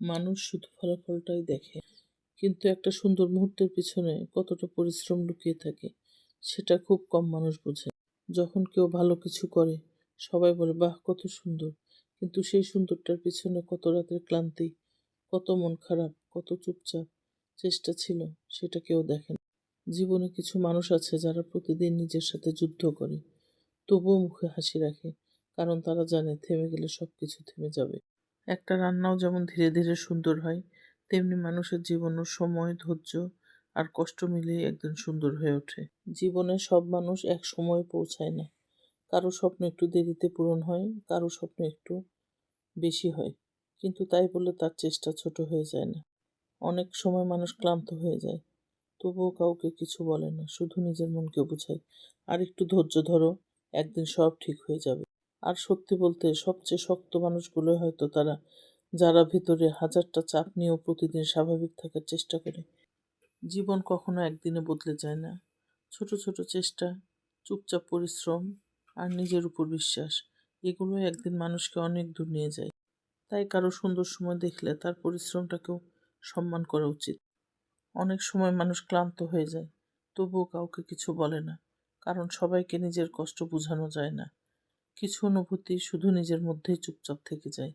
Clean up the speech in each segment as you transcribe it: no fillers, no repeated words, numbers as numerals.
মানুষ শুধু ফলাফলটাই দেখে, কিন্তু একটা সুন্দর মুহূর্তের পিছনে কতটা পরিশ্রম লুকিয়ে থাকে সেটা খুব কম মানুষ বোঝে। যখন কেউ ভালো কিছু করে সবাই বলে, বাহ কত সুন্দর, কিন্তু সেই সুন্দরটার পিছনে কত রাতের ক্লান্তি, কত মন খারাপ, কত চুপচাপ চেষ্টা ছিল সেটা কেউ দেখে না। জীবনে কিছু মানুষ আছে যারা প্রতিদিন নিজের সাথে যুদ্ধ করে, তবুও মুখে হাসি রাখে, কারণ তারা জানে থেমে গেলে সবকিছু থেমে যাবে। একটা রান্নাও যেমন ধীরে ধীরে সুন্দর হয়, তেমনি মানুষের জীবনও সময়, ধৈর্য আর কষ্ট মিলিয়ে একদিন সুন্দর হয়ে ওঠে। জীবনে সব মানুষ এক সময়ে পৌঁছায় না। কারো স্বপ্ন একটু দেরিতে পূরণ হয়, কারো স্বপ্ন একটু বেশি হয়, কিন্তু তাই বলে তার চেষ্টা ছোট হয়ে যায় না। অনেক সময় মানুষ ক্লান্ত হয়ে যায়, তবুও কাউকে কিছু বলে না, শুধু নিজের মনকে বোঝায়, আর একটু ধৈর্য ধরো, একদিন সব ঠিক হয়ে যাবে। আর সত্যি বলতে সবচেয়ে শক্ত মানুষগুলো হয়তো তারা, যারা ভিতরে হাজারটা চাপ নিয়েও প্রতিদিন স্বাভাবিক থাকার চেষ্টা করে। জীবন কখনো একদিনে বদলে যায় না। ছোট ছোট চেষ্টা, চুপচাপ পরিশ্রম আর নিজের উপর বিশ্বাস, এগুলো একদিন মানুষকে অনেক দূর নিয়ে যায়। তাই কারো সুন্দর সময় দেখলে তার পরিশ্রমটাকেও সম্মান করা উচিত। অনেক সময় মানুষ ক্লান্ত হয়ে যায়, তবুও কাউকে কিছু বলে না, কারণ সবাইকে নিজের কষ্ট বোঝানো যায় না। কিছু অনুভূতি শুধু নিজের মধ্যেই চুপচাপ থেকে যায়।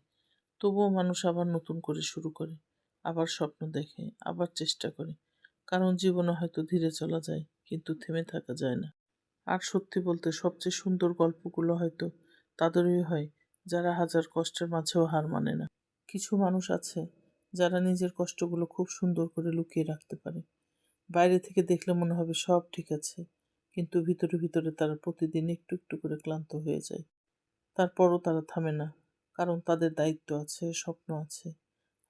তবুও মানুষ আবার নতুন করে শুরু করে, আবার স্বপ্ন দেখে, আবার চেষ্টা করে, কারণ জীবনে হয়তো ধীরে চলা যায়, কিন্তু থেমে থাকা যায় না। আর সত্যি বলতে সবচেয়ে সুন্দর গল্পগুলো হয়তো তাদেরই হয় যারা হাজার কষ্টের মাঝেও হার মানে না। কিছু মানুষ আছে যারা নিজের কষ্টগুলো খুব সুন্দর করে লুকিয়ে রাখতে পারে। বাইরে থেকে দেখলে মনে হবে সব ঠিক আছে, কিন্তু ভিতরে ভিতরে তারা প্রতিদিন একটু একটু করে ক্লান্ত হয়ে যায়। তারপরও তারা থামে না, কারণ তাদের দায়িত্ব আছে, স্বপ্ন আছে,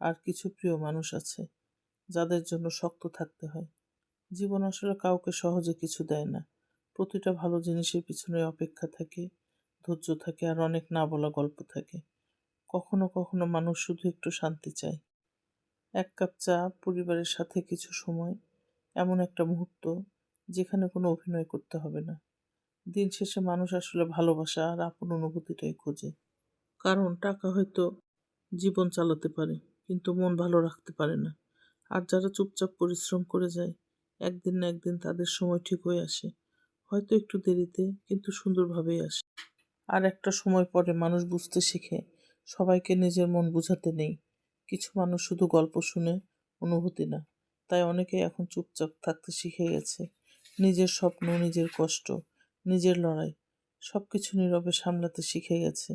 আর কিছু প্রিয় মানুষ আছে যাদের জন্য শক্ত থাকতে হয়। জীবন আসলে কাউকে সহজে কিছু দেয় না। প্রতিটা ভালো জিনিসের পিছনে অপেক্ষা থাকে, ধৈর্য থাকে, আর অনেক না বলা গল্প থাকে। কখনো কখনো মানুষ শুধু একটু শান্তি চায়, এক কাপ চা, পরিবারের সাথে কিছু সময়, এমন একটা মুহূর্ত যেখানে কোনো অভিনয় করতে হবে না। দিন শেষে মানুষ আসলে ভালোবাসা আর আপন অনুভূতিটাই খোঁজে। কারণ টাকা হয়তো জীবন চালাতে পারে, কিন্তু মন ভালো রাখতে পারে না। আর যারা চুপচাপ পরিশ্রম করে যায়, একদিন না একদিন তাদের সময় ঠিক হয়ে আসে। হয়তো একটু দেরিতে, কিন্তু সুন্দরভাবেই আসে। আর একটা সময় পরে মানুষ বুঝতে শিখে সবাইকে নিজের মন বুঝাতে নেই। কিছু মানুষ শুধু গল্প শুনে, অনুভূতি না। তাই অনেকেই এখন চুপচাপ থাকতে শিখে গেছে। নিজের স্বপ্ন, নিজের কষ্ট, নিজের লড়াই, সবকিছু নীরবে সামলাতে শিখে গেছে।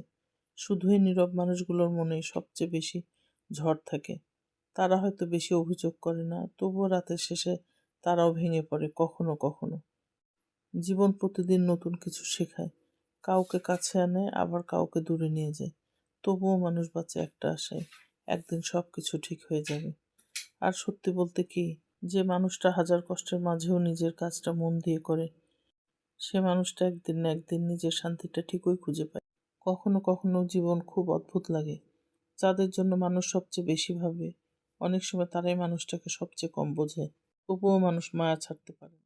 শুধুই নীরব মানুষগুলোর মনেই সবচেয়ে বেশি ঝড় থাকে। তারা হয়তো বেশি অভিযোগ করে না, তবুও রাতের শেষে তারাও ভেঙে পড়ে কখনো কখনো। জীবন প্রতিদিন নতুন কিছু শেখায়, কাউকে কাছে আনে, আবার কাউকে দূরে নিয়ে যায়। তবুও মানুষ বাঁচে একটা আশায়, একদিন সব কিছু ঠিক হয়ে যাবে। আর সত্যি বলতে কি, যে মানুষটা হাজার কষ্টের মাঝেও নিজের কাজটা মন দিয়ে করে, সে মানুষটা একদিন না একদিন নিজের শান্তিটা ঠিকই খুঁজে পায়। কখনো কখনো জীবন খুব অদ্ভুত লাগে। যাদের জন্য মানুষ সবচেয়ে বেশি ভাবে, অনেক সময় তারাই মানুষটাকে সবচেয়ে কম বোঝে। তবুও মানুষ মায়া ছাড়তে পারে না।